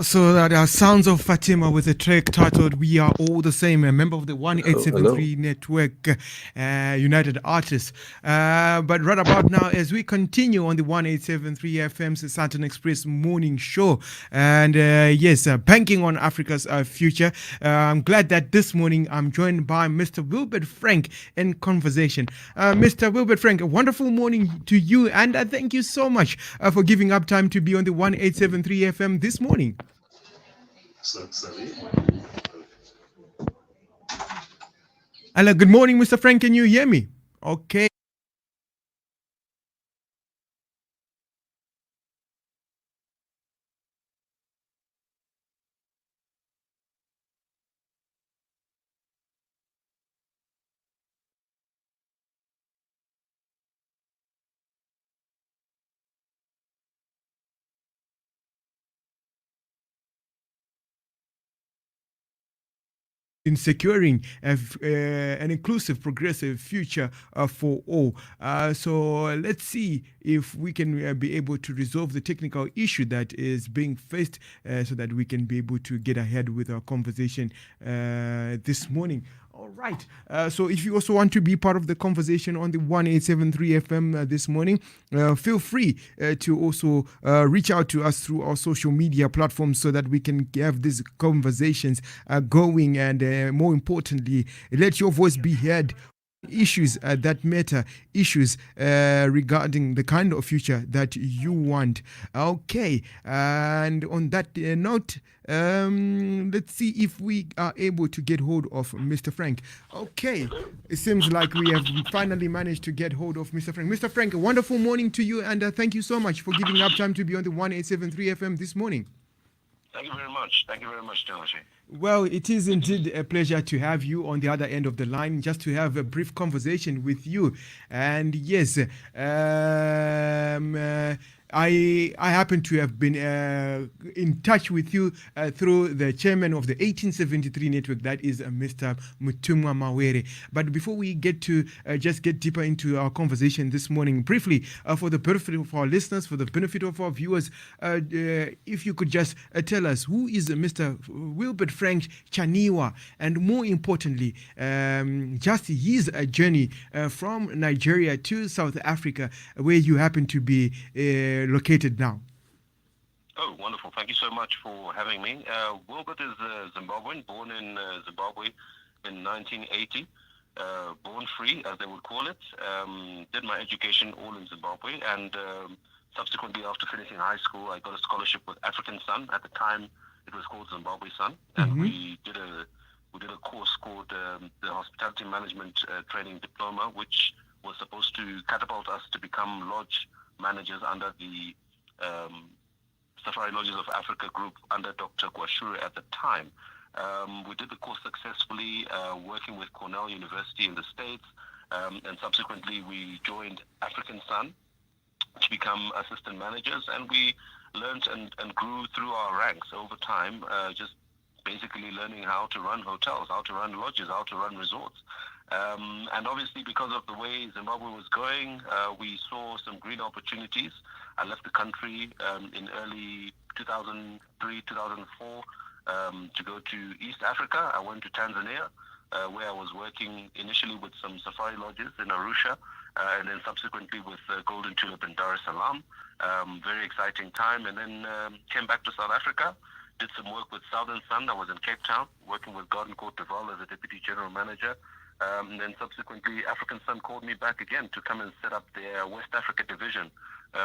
So that are Sounds of Fatima with a track titled "We Are All the Same," a member of the Hello, hello. 1873 network, United Artists. But right about now, as we continue on the 1873 FM's Saturn Express morning show, and yes, banking on Africa's future. I'm glad that this morning I'm joined by Mr. Wilbert Frank in conversation. Mr. Wilbert Frank, a wonderful morning to you, and thank you so much for giving up time to be on the 1873 FM this morning. Sorry. Hello, good morning, Mr. Frank. Can you hear me? Okay. In securing an inclusive, progressive future for all. So let's see if we can be able to resolve the technical issue that is being faced so that we can be able to get ahead with our conversation this morning. All right. So if you also want to be part of the conversation on the 1873 FM this morning, feel free to also reach out to us through our social media platforms so that we can have these conversations going and more importantly, let your voice be heard. Issues that matter, issues regarding the kind of future that you want. Okay, and on that note, let's see if we are able to get hold of Mr. Frank. Okay, it seems like we have finally managed to get hold of Mr. Frank. Mr. Frank, a wonderful morning to you, and thank you so much for giving up time to be on the 1873 FM this morning. Thank you very much. Thank you very much, Timothy. Well, it is indeed a pleasure to have you on the other end of the line, just to have a brief conversation with you. And yes, I happen to have been in touch with you through the chairman of the 1873 network, that is Mr. Mutumwa Mawere. But before we get to just get deeper into our conversation this morning, briefly, for the benefit of our listeners, for the benefit of our viewers, if you could just tell us who is Mr. Wilbert Frank Chaniwa, and more importantly, just his journey from Nigeria to South Africa, where you happen to be located now. Oh, wonderful. Thank you so much for having me. Wilbert is Zimbabwean, born in Zimbabwe in 1980. Born free, as they would call it. Did my education all in Zimbabwe, and subsequently, after finishing high school, I got a scholarship with African Sun. At the time, it was called Zimbabwe Sun, and Mm-hmm. we did a course called the Hospitality Management Training Diploma, which was supposed to catapult us to become lodge managers under the Safari Lodges of Africa group under Dr. Gwashure at the time. We did the course successfully, working with Cornell University in the States, and subsequently we joined African Sun to become assistant managers, and we learned and grew through our ranks over time, just basically learning how to run hotels, how to run lodges, how to run resorts. And obviously, because of the way Zimbabwe was going, we saw some green opportunities. I left the country in early 2003, 2004 to go to East Africa. I went to Tanzania, where I was working initially with some safari lodges in Arusha, and then subsequently with Golden Tulip in Dar es Salaam. Very exciting time. And then came back to South Africa, did some work with Southern Sun. I was in Cape Town, working with Garden Court de Val as a deputy general manager. And then subsequently, African Sun called me back again to come and set up their West Africa division,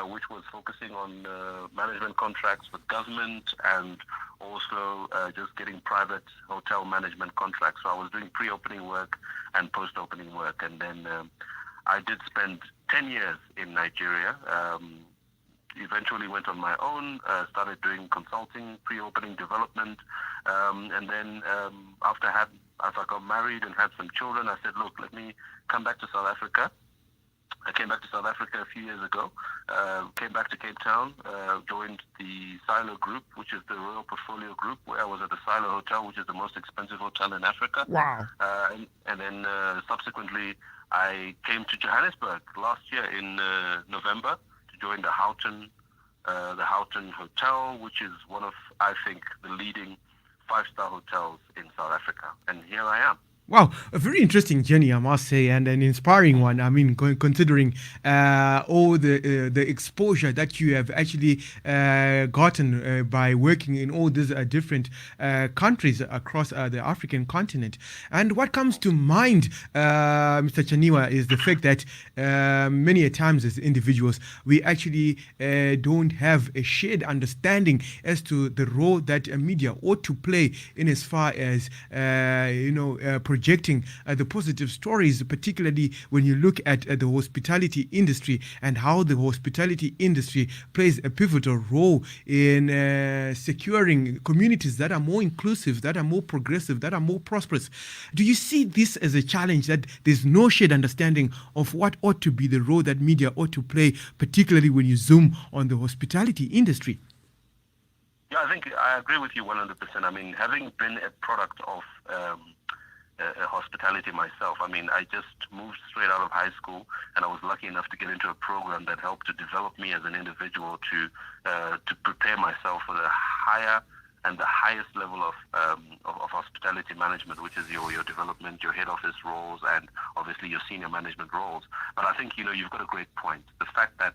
which was focusing on management contracts with government and also just getting private hotel management contracts. So I was doing pre-opening work and post-opening work. And then I did spend 10 years in Nigeria. Eventually went on my own, started doing consulting, pre-opening development, and then as I got married and had some children, I said, look, let me come back to South Africa. I came back to South Africa a few years ago, came back to Cape Town, joined the Silo Group, which is the Royal Portfolio Group, where I was at the Silo Hotel, which is the most expensive hotel in Africa. Wow. And then subsequently, I came to Johannesburg last year in November to join the Houghton the Houghton Hotel, which is one of, I think, the leading five-star hotels in South Africa. And here I am. Wow, a very interesting journey, I must say, and an inspiring one. I mean, considering all the exposure that you have actually gotten by working in all these different countries across the African continent. And what comes to mind, Mr. Chaniwa, is the fact that many a times as individuals, we actually don't have a shared understanding as to the role that media ought to play in as far as, projecting the positive stories, particularly when you look at the hospitality industry and how the hospitality industry plays a pivotal role in securing communities that are more inclusive, that are more progressive, that are more prosperous. Do you see this as a challenge, that there's no shared understanding of what ought to be the role that media ought to play, particularly when you zoom on the hospitality industry? Yeah, I think I agree with you 100%. I mean, having been a product of hospitality myself. I mean, I just moved straight out of high school, and I was lucky enough to get into a program that helped to develop me as an individual to prepare myself for the higher and the highest level of hospitality management, which is your development, your head office roles, and obviously your senior management roles. But I think, you've got a great point. The fact that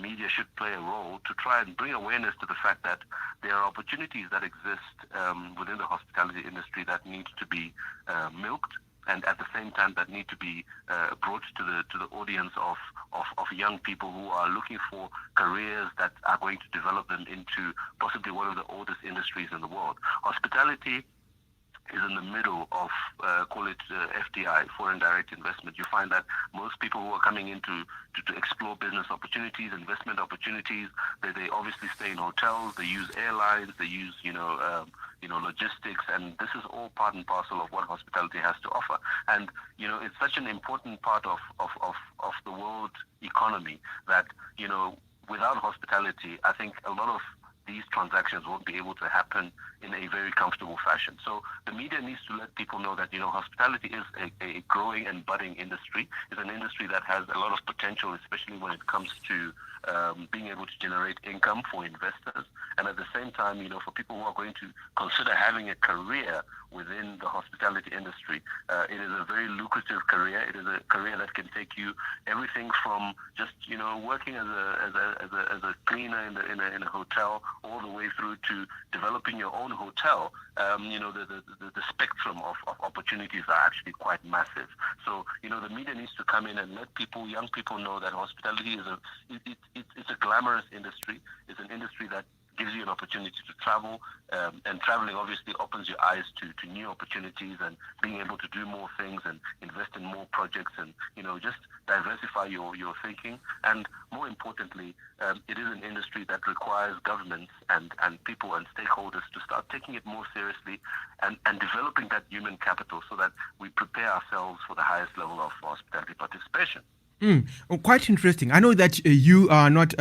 media should play a role to try and bring awareness to the fact that there are opportunities that exist within the hospitality industry that need to be milked, and at the same time that need to be brought to the audience of young people who are looking for careers that are going to develop them into possibly one of the oldest industries in the world. Hospitality is in the middle of, call it FDI, foreign direct investment. You find that most people who are coming in to explore business opportunities, investment opportunities, they obviously stay in hotels, they use airlines, they use, logistics, and this is all part and parcel of what hospitality has to offer. And, it's such an important part of the world economy that, without hospitality, I think a lot of these transactions won't be able to happen in a very comfortable fashion. So the media needs to let people know that, hospitality is a growing and budding industry. It's an industry that has a lot of potential, especially when it comes to being able to generate income for investors. And at the same time, for people who are going to consider having a career within the hospitality industry, it is a very lucrative career. It is a career that can take you everything from just, working as a cleaner in a hotel, all the way through to developing your own hotel. The spectrum of opportunities are actually quite massive. So, the media needs to come in and let young people know that hospitality is it's a glamorous industry. It's an industry that gives you an opportunity to travel, and traveling obviously opens your eyes to new opportunities and being able to do more things and invest in more projects and, just diversify your thinking. And more importantly, it is an industry that requires governments and people and stakeholders to start taking it more seriously and developing that human capital so that we prepare ourselves for the highest level of hospitality participation. Oh, quite interesting. I know that you are not.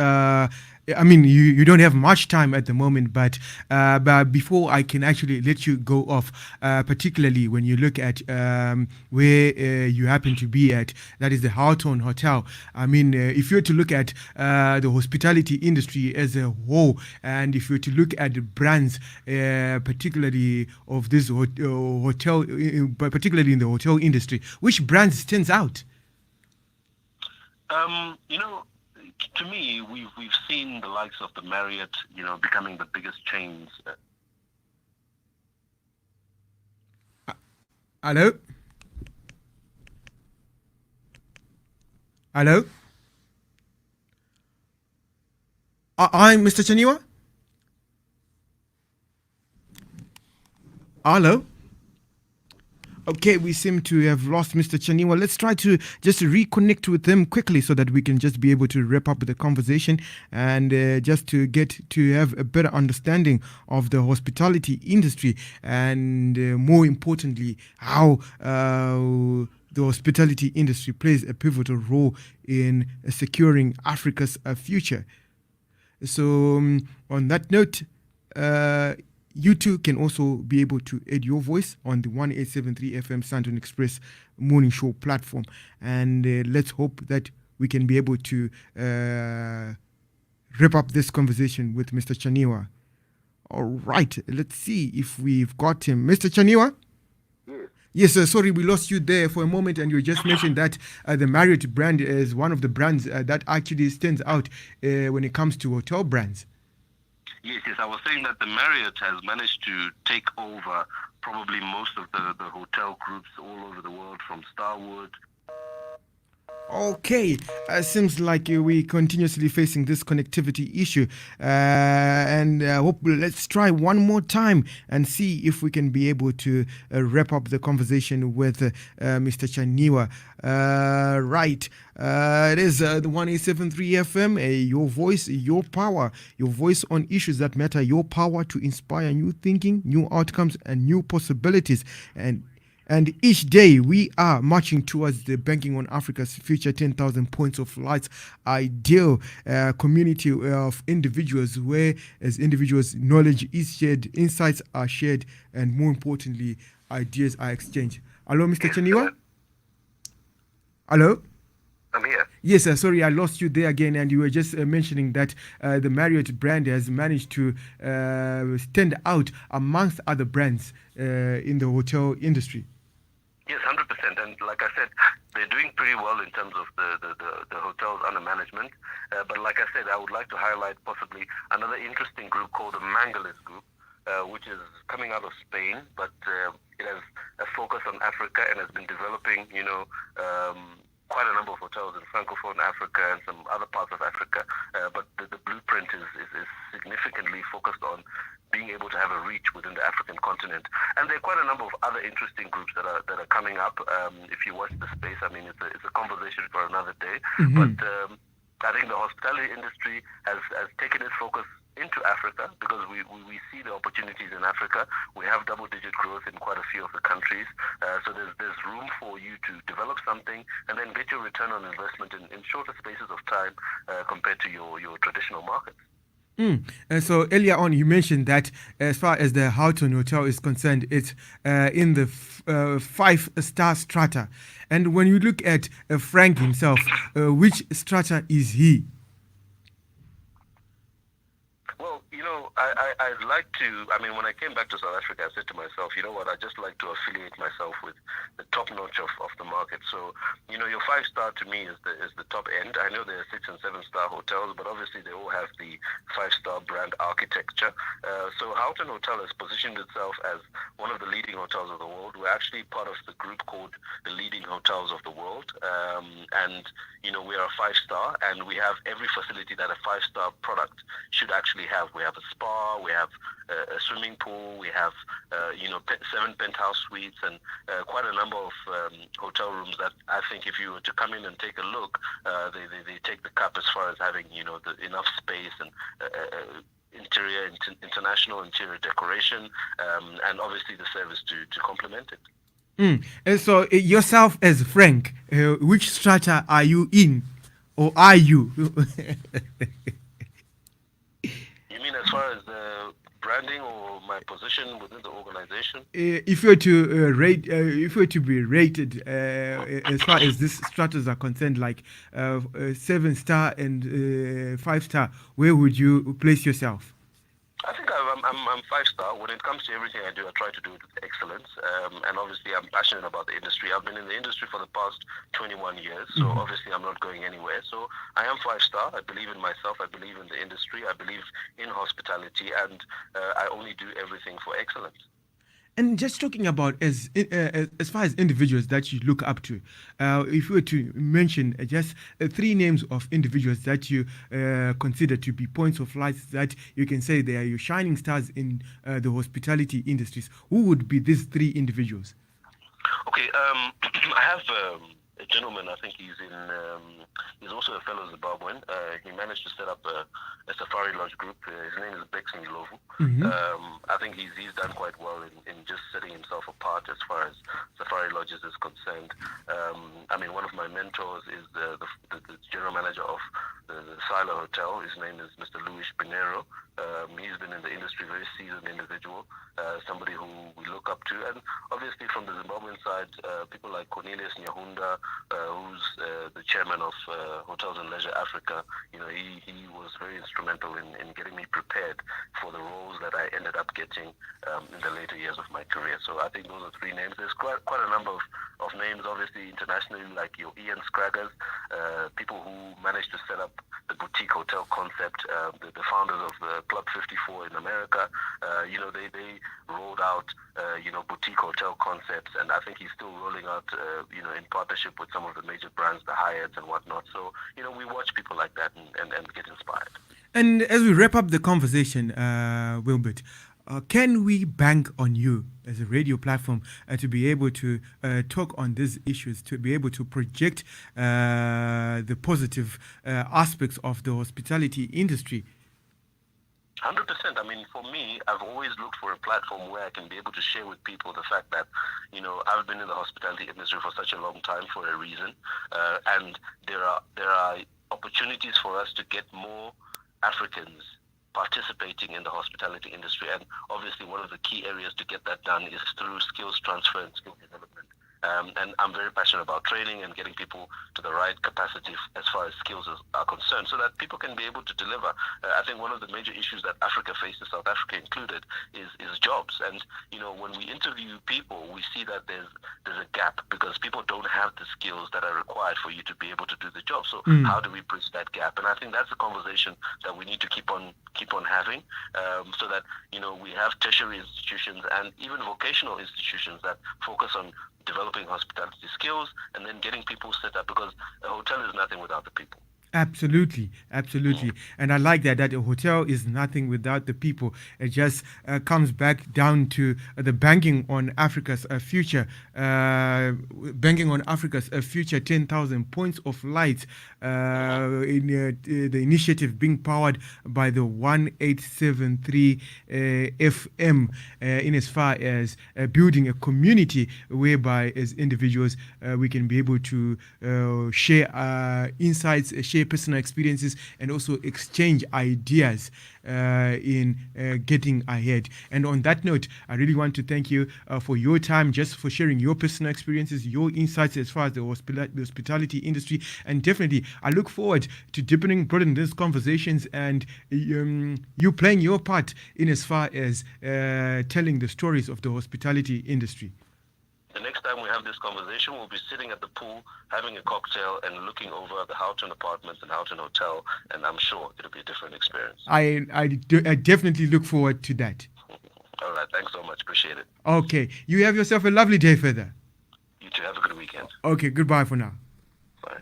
You don't have much time at the moment, but before I can actually let you go off, particularly when you look at where you happen to be at, that is the Houghton Hotel. I mean, if you're to look at the hospitality industry as a whole, and if you're to look at the brands, particularly of this hotel, particularly in the hotel industry, which brand stands out? To me, we've seen the likes of the Marriott, becoming the biggest chains. Hello? Hello? I'm Mr. Chaniwa? Hello? Okay, we seem to have lost Mr. Chaniwa. Let's try to just reconnect with him quickly so that we can just be able to wrap up the conversation and just to get to have a better understanding of the hospitality industry and more importantly, how the hospitality industry plays a pivotal role in securing Africa's future. So on that note, you too can also be able to add your voice on the 1873 FM Santon Express morning show platform. And let's hope that we can be able to wrap up this conversation with Mr. Chaniwa. All right, let's see if we've got him. Mr. Chaniwa? Yes. Yes, sorry, we lost you there for a moment, and you just mentioned that the Marriott brand is one of the brands that actually stands out when it comes to hotel brands. Yes, yes. I was saying that the Marriott has managed to take over probably most of the hotel groups all over the world, from Starwood. Okay, seems like we continuously facing this connectivity issue, and hope let's try one more time and see if we can be able to wrap up the conversation with Mr. Chaniwa. Right, it is the 1873 FM. Your voice, your power, your voice on issues that matter. Your power to inspire new thinking, new outcomes, and new possibilities. And each day we are marching towards the Banking on Africa's Future 10,000 Points of Light ideal community of individuals where, as individuals, knowledge is shared, insights are shared, and more importantly, ideas are exchanged. Hello, Mr. Chaniwa? Hello? I'm here. Yes, sorry, I lost you there again, and you were just mentioning that the Marriott brand has managed to stand out amongst other brands in the hotel industry. Yes, 100%. And like I said, they're doing pretty well in terms of the hotels under management. But like I said, I would like to highlight possibly another interesting group called the Mangalis Group, which is coming out of Spain, but it has a focus on Africa and has been developing, quite a number of hotels in Francophone Africa and some other parts of Africa. But the blueprint is significantly focused on being able to have a reach within the African continent. And there are quite a number of other interesting groups that are coming up. If you watch the space, I mean, it's a conversation for another day. Mm-hmm. But I think the hospitality industry has taken its focus into Africa because we see the opportunities in Africa. We have double-digit growth in quite a few of the countries. So there's room for you to develop something and then get your return on investment in shorter spaces of time compared to your traditional markets. And so earlier on, you mentioned that as far as the Houghton Hotel is concerned, it's in the 5-star strata. And when you look at Frank himself, which strata is he? Well, I'd like to, when I came back to South Africa, I said to myself, you know what, I'd just like to affiliate myself with the top notch of the market. So, your 5-star to me is the top end. I know there are 6 and 7-star hotels, but obviously they all have the 5-star brand architecture. So Houghton Hotel has positioned itself as one of the leading hotels of the world. We're actually part of the group called the Leading Hotels of the World. And we are a 5-star, and we have every facility that a 5-star product should actually have. We have a spa, we have a swimming pool, we have 7 penthouse suites, and quite a number of hotel rooms that I think if you were to come in and take a look, they take the cup as far as having enough space and international interior decoration, and obviously the service to complement it. And so yourself as Frank, which strata are you in, or are you? You mean as far as the branding or my position within the organization? If you were to rate, if you were to be rated as far as these stratas are concerned, like 7-star and 5-star, where would you place yourself? I think I'm 5-star. When it comes to everything I do, I try to do it with excellence. And obviously, I'm passionate about the industry. I've been in the industry for the past 21 years, so obviously I'm not going anywhere. So I am 5-star. I believe in myself. I believe in the industry. I believe in hospitality, and I only do everything for excellence. And just talking about as far as individuals that you look up to, if you were to mention just 3 names of individuals that you consider to be points of light that you can say they are your shining stars in the hospitality industries, who would be these 3 individuals? Okay, I have a gentleman. I think he's he's also a fellow Zimbabwean. He managed to set up a safari lodge group. His name is Bexon Lovu. I think he's done quite well in just setting himself apart as far as safari lodges is concerned. One of my mentors is the general manager of the Silo Hotel. His name is Mr. Luis Pinero. He's been in the industry, very seasoned individual, somebody who we look up to. And obviously from the Zimbabwean side, people like Cornelius Nyahunda, who's the chairman of Hotels and Leisure Africa. He was very instrumental in getting me prepared for the roles that I ended up getting in the later years of my career. So I think those are three names. There's quite a number of names, obviously, internationally, like your Ian Scraggers, people who managed to set up the boutique hotel concept, the founders of Club 54 in America. They rolled out, boutique hotel concepts, and I think he's still rolling out, in partnership with some of the major brands, the Hyatts and whatnot. So, we watch people like that and get inspired. And as we wrap up the conversation, Wilbert, can we bank on you as a radio platform to be able to talk on these issues, to be able to project the positive aspects of the hospitality industry? 100%. I mean, for me, I've always looked for a platform where I can be able to share with people the fact that, I've been in the hospitality industry for such a long time for a reason, and there are opportunities for us to get more Africans participating in the hospitality industry. And obviously one of the key areas to get that done is through skills transfer and skill development. And I'm very passionate about training and getting people to the right capacity as far as skills are concerned, so that people can be able to deliver. I think one of the major issues that Africa faces, South Africa included, is jobs. And when we interview people, we see that there's a gap because people don't have the skills that are required for you to be able to do the job. So how do we bridge that gap? And I think that's a conversation that we need to keep on having, so that we have tertiary institutions and even vocational institutions that focus on developing hospitality skills and then getting people set up, because a hotel is nothing without the people. Absolutely. And I like that a hotel is nothing without the people. It just comes back down to the banking on Africa's future, 10,000 points of light in the initiative being powered by the 1873 FM, in as far as building a community whereby as individuals we can be able to share insights, share personal experiences, and also exchange ideas in getting ahead. And on that note, I really want to thank you for your time, just for sharing your personal experiences, your insights as far as the hospitality industry. And definitely, I look forward to broadening these conversations and you playing your part in as far as telling the stories of the hospitality industry. The next time we have this conversation, we'll be sitting at the pool, having a cocktail, and looking over the Houghton Apartments and Houghton Hotel, and I'm sure it'll be a different experience. I definitely look forward to that. All right, thanks so much. Appreciate it. Okay, you have yourself a lovely day further. You too. Have a good weekend. Okay, goodbye for now. Bye.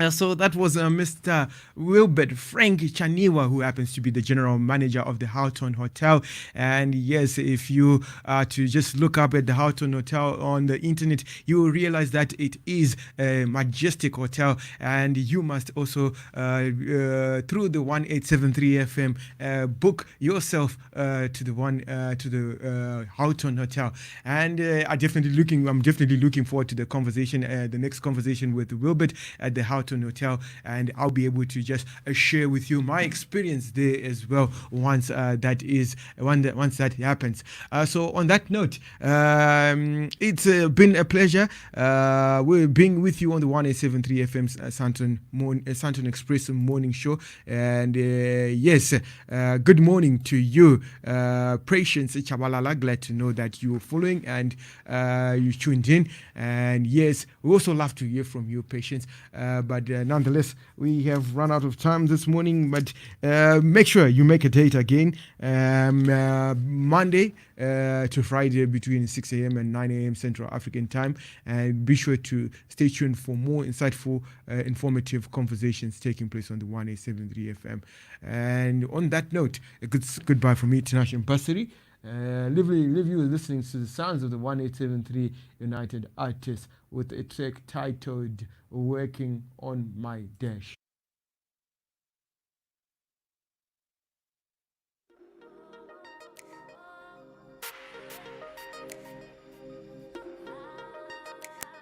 So that was Mr. Wilbert Frank Chaniwa, who happens to be the general manager of the Houghton Hotel. And yes, if you are to just look up at the Houghton Hotel on the internet, you will realize that it is a majestic hotel. And you must also, through the 1873 FM, book yourself to the Houghton Hotel. And I'm definitely looking forward to the conversation, the next conversation with Wilbert at the Houghton Hotel, and I'll be able to just share with you my experience there as well once that happens. So on that note, it's been a pleasure being with you on the 1873 FM's Santon Express morning show. And yes, good morning to you, Patience Chabalala. Glad to know that you're following and you tuned in. And yes, we also love to hear from you, Patience. But nonetheless, we have run out of time this morning. But make sure you make a date again, Monday to Friday between 6 a.m. and 9 a.m. Central African time. And be sure to stay tuned for more insightful, informative conversations taking place on the 1873 FM. And on that note, a goodbye from me, Tinashe Mpasiri. Leave you listening to the sounds of the 1873 United Artists with a track titled Working on My Dash.